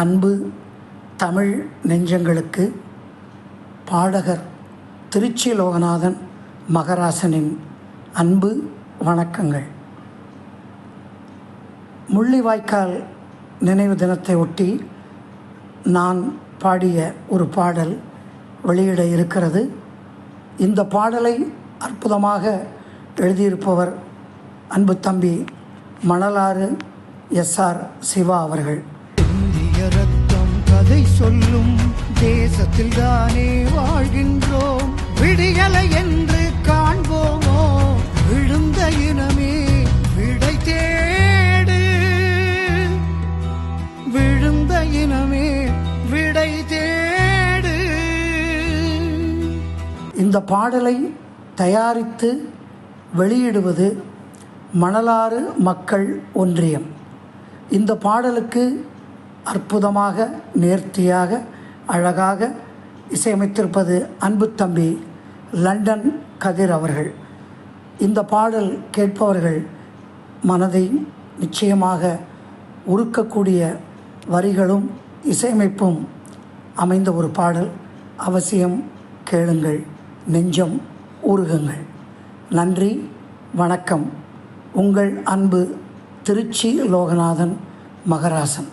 அன்பு தமிழ் நெஞ்சங்களுக்கு பாடகர் திருச்சி லோகநாதன் மகராசனின் அன்பு வணக்கங்கள். முள்ளிவாய்க்கால் நினைவு தினத்தை ஒட்டி நான் பாடிய ஒரு பாடல் வெளியிட இருக்கிறது. இந்த பாடலை அற்புதமாக எழுதியிருப்பவர் அன்பு தம்பி மணலாறு எஸ்ஆர் சிவா அவர்கள். இந்திய ரத்தம் கதை சொல்லும் தேசத்தில் தானே வாழ்கின்றோம். விடியலை என்று காண்போமோ, விழுந்த இனமே விடை தேடு, விழுந்த இனமே விடை தேடு. இந்த பாடலை தயாரித்து வெளியிடுவது மணலாறு மக்கள் ஒன்றியம். இந்த பாடலுக்கு அற்புதமாக நேர்த்தியாக அழகாக இசையமைத்திருப்பது அன்பு தம்பி லண்டன் கதிர் அவர்கள். இந்த பாடல் கேட்பவர்கள் மனதை நிச்சயமாக உருக்கக்கூடிய வரிகளும் இசையமைப்பும் அமைந்த ஒரு பாடல். அவசியம் கேளுங்கள், நெஞ்சம் உருகுங்கள். நன்றி, வணக்கம். உங்கள் அன்பு திருச்சி லோகநாதன் மகராசன்.